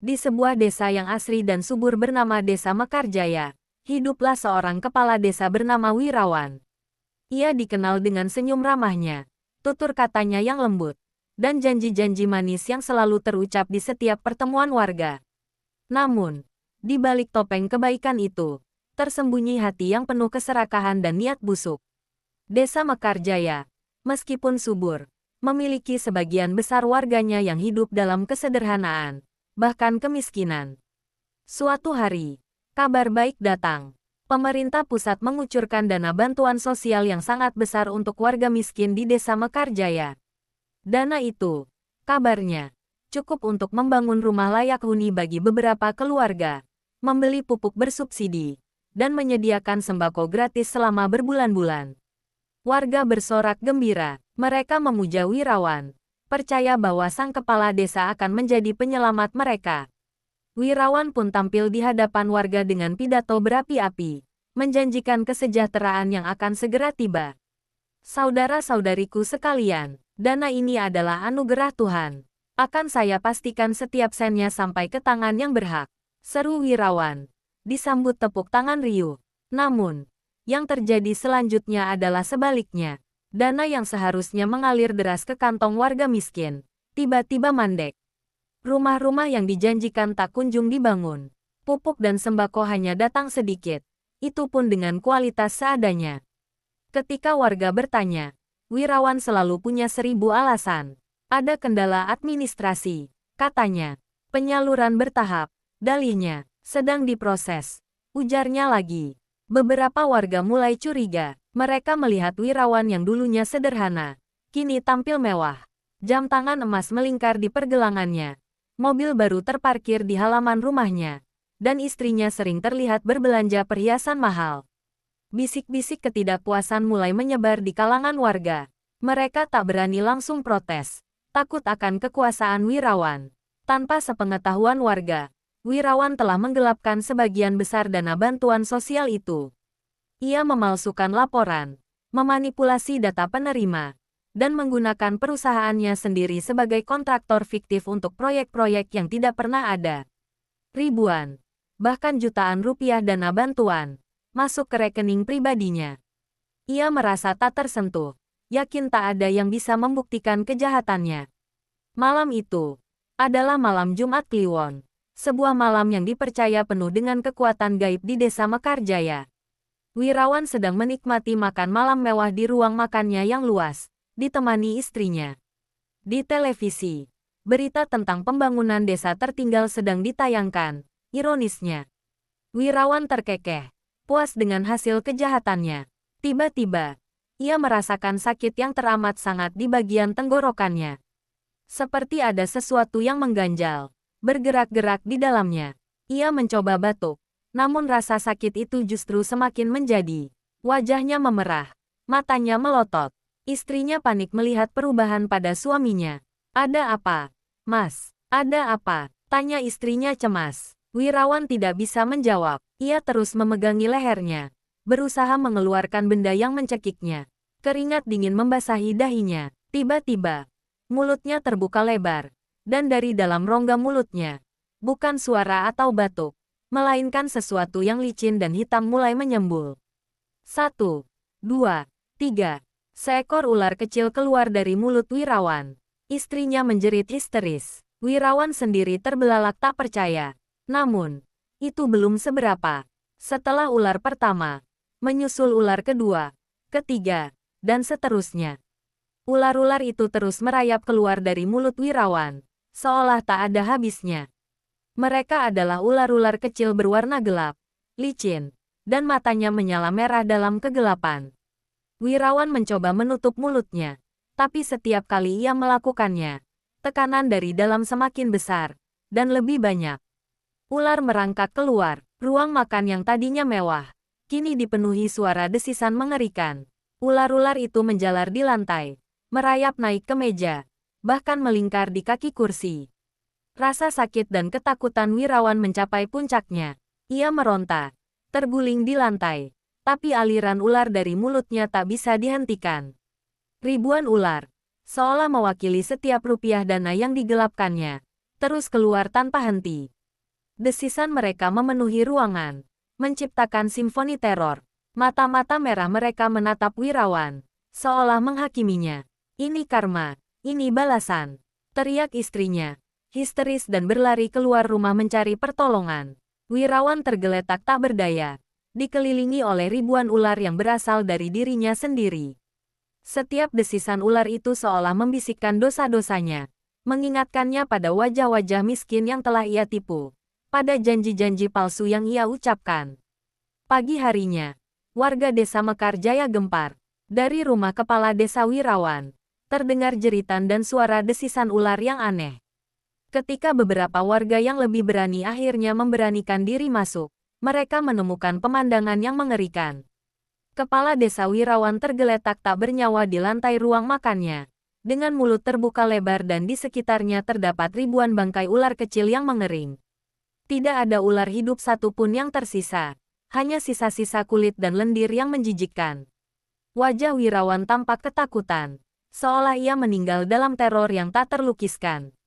Di sebuah desa yang asri dan subur bernama Desa Mekarjaya, hiduplah seorang kepala desa bernama Wirawan. Ia dikenal dengan senyum ramahnya, tutur katanya yang lembut, dan janji-janji manis yang selalu terucap di setiap pertemuan warga. Namun, di balik topeng kebaikan itu, tersembunyi hati yang penuh keserakahan dan niat busuk. Desa Mekarjaya, meskipun subur, memiliki sebagian besar warganya yang hidup dalam kesederhanaan, bahkan kemiskinan. Suatu hari, kabar baik datang. Pemerintah pusat mengucurkan dana bantuan sosial yang sangat besar untuk warga miskin di Desa Mekarjaya. Dana itu, kabarnya, cukup untuk membangun rumah layak huni bagi beberapa keluarga, membeli pupuk bersubsidi, dan menyediakan sembako gratis selama berbulan-bulan. Warga bersorak gembira, mereka memuja Wirawan, percaya bahwa sang kepala desa akan menjadi penyelamat mereka. Wirawan pun tampil di hadapan warga dengan pidato berapi-api, menjanjikan kesejahteraan yang akan segera tiba. Saudara-saudariku sekalian, dana ini adalah anugerah Tuhan. Akan saya pastikan setiap sennya sampai ke tangan yang berhak, seru Wirawan. Disambut tepuk tangan riuh. Namun, yang terjadi selanjutnya adalah sebaliknya. Dana yang seharusnya mengalir deras ke kantong warga miskin, tiba-tiba mandek. Rumah-rumah yang dijanjikan tak kunjung dibangun. Pupuk dan sembako hanya datang sedikit, itu pun dengan kualitas seadanya. Ketika warga bertanya, Wirawan selalu punya 1000 alasan. Ada kendala administrasi, katanya. Penyaluran bertahap, dalihnya, sedang diproses. Ujarnya lagi. Beberapa warga mulai curiga. Mereka melihat Wirawan yang dulunya sederhana, kini tampil mewah. Jam tangan emas melingkar di pergelangannya. Mobil baru terparkir di halaman rumahnya. Dan istrinya sering terlihat berbelanja perhiasan mahal. Bisik-bisik ketidakpuasan mulai menyebar di kalangan warga. Mereka tak berani langsung protes, takut akan kekuasaan Wirawan. Tanpa sepengetahuan warga, Wirawan telah menggelapkan sebagian besar dana bantuan sosial itu. Ia memalsukan laporan, memanipulasi data penerima, dan menggunakan perusahaannya sendiri sebagai kontraktor fiktif untuk proyek-proyek yang tidak pernah ada. Ribuan, bahkan jutaan rupiah dana bantuan, masuk ke rekening pribadinya. Ia merasa tak tersentuh, yakin tak ada yang bisa membuktikan kejahatannya. Malam itu adalah malam Jumat Kliwon, sebuah malam yang dipercaya penuh dengan kekuatan gaib di Desa Mekarjaya. Wirawan sedang menikmati makan malam mewah di ruang makannya yang luas, ditemani istrinya. Di televisi, berita tentang pembangunan desa tertinggal sedang ditayangkan. Ironisnya, Wirawan terkekeh, puas dengan hasil kejahatannya. Tiba-tiba, ia merasakan sakit yang teramat sangat di bagian tenggorokannya. Seperti ada sesuatu yang mengganjal, bergerak-gerak di dalamnya. Ia mencoba batuk. Namun rasa sakit itu justru semakin menjadi. Wajahnya memerah, matanya melotot. Istrinya panik melihat perubahan pada suaminya. Ada apa, Mas? Ada apa? Tanya istrinya cemas. Wirawan tidak bisa menjawab. Ia terus memegangi lehernya, berusaha mengeluarkan benda yang mencekiknya. Keringat dingin membasahi dahinya. Tiba-tiba, mulutnya terbuka lebar. Dan dari dalam rongga mulutnya, bukan suara atau batuk, melainkan sesuatu yang licin dan hitam mulai menyembul. 1, 2, 3. Seekor ular kecil keluar dari mulut Wirawan. Istrinya menjerit histeris. Wirawan sendiri terbelalak tak percaya. Namun, itu belum seberapa. Setelah ular pertama, menyusul ular kedua, ketiga, dan seterusnya. Ular-ular itu terus merayap keluar dari mulut Wirawan, seolah tak ada habisnya. Mereka adalah ular-ular kecil berwarna gelap, licin, dan matanya menyala merah dalam kegelapan. Wirawan mencoba menutup mulutnya, tapi setiap kali ia melakukannya, tekanan dari dalam semakin besar, dan lebih banyak. Ular merangkak keluar, ruang makan yang tadinya mewah, kini dipenuhi suara desisan mengerikan. Ular-ular itu menjalar di lantai, merayap naik ke meja, bahkan melingkar di kaki kursi. Rasa sakit dan ketakutan Wirawan mencapai puncaknya. Ia meronta, terguling di lantai, tapi aliran ular dari mulutnya tak bisa dihentikan. Ribuan ular, seolah mewakili setiap rupiah dana yang digelapkannya, terus keluar tanpa henti. Desisan mereka memenuhi ruangan, menciptakan simfoni teror. Mata-mata merah mereka menatap Wirawan, seolah menghakiminya. Ini karma, ini balasan, teriak istrinya, histeris dan berlari keluar rumah mencari pertolongan. Wirawan tergeletak tak berdaya, dikelilingi oleh ribuan ular yang berasal dari dirinya sendiri. Setiap desisan ular itu seolah membisikkan dosa-dosanya, mengingatkannya pada wajah-wajah miskin yang telah ia tipu, pada janji-janji palsu yang ia ucapkan. Pagi harinya, warga desa Mekarjaya gempar. Dari rumah kepala desa Wirawan, terdengar jeritan dan suara desisan ular yang aneh. Ketika beberapa warga yang lebih berani akhirnya memberanikan diri masuk, mereka menemukan pemandangan yang mengerikan. Kepala desa Wirawan tergeletak tak bernyawa di lantai ruang makannya, dengan mulut terbuka lebar dan di sekitarnya terdapat ribuan bangkai ular kecil yang mengering. Tidak ada ular hidup satupun yang tersisa, hanya sisa-sisa kulit dan lendir yang menjijikkan. Wajah Wirawan tampak ketakutan, seolah ia meninggal dalam teror yang tak terlukiskan.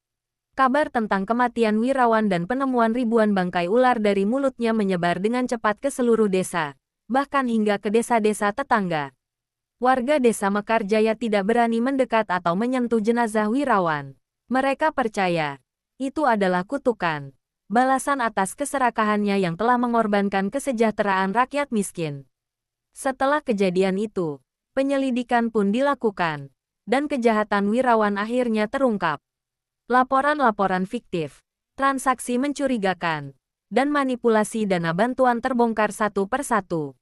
Kabar tentang kematian Wirawan dan penemuan ribuan bangkai ular dari mulutnya menyebar dengan cepat ke seluruh desa, bahkan hingga ke desa-desa tetangga. Warga desa Mekarjaya tidak berani mendekat atau menyentuh jenazah Wirawan. Mereka percaya, itu adalah kutukan, balasan atas keserakahannya yang telah mengorbankan kesejahteraan rakyat miskin. Setelah kejadian itu, penyelidikan pun dilakukan, dan kejahatan Wirawan akhirnya terungkap. Laporan-laporan fiktif, transaksi mencurigakan, dan manipulasi dana bantuan terbongkar satu persatu.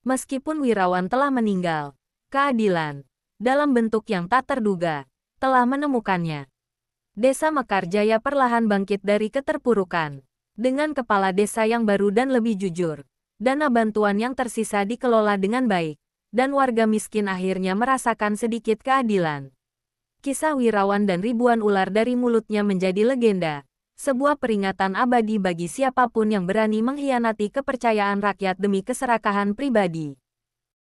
Meskipun Wirawan telah meninggal, keadilan, dalam bentuk yang tak terduga, telah menemukannya. Desa Mekarjaya perlahan bangkit dari keterpurukan. Dengan kepala desa yang baru dan lebih jujur, dana bantuan yang tersisa dikelola dengan baik, dan warga miskin akhirnya merasakan sedikit keadilan. Kisah Wirawan dan ribuan ular dari mulutnya menjadi legenda, sebuah peringatan abadi bagi siapapun yang berani mengkhianati kepercayaan rakyat demi keserakahan pribadi.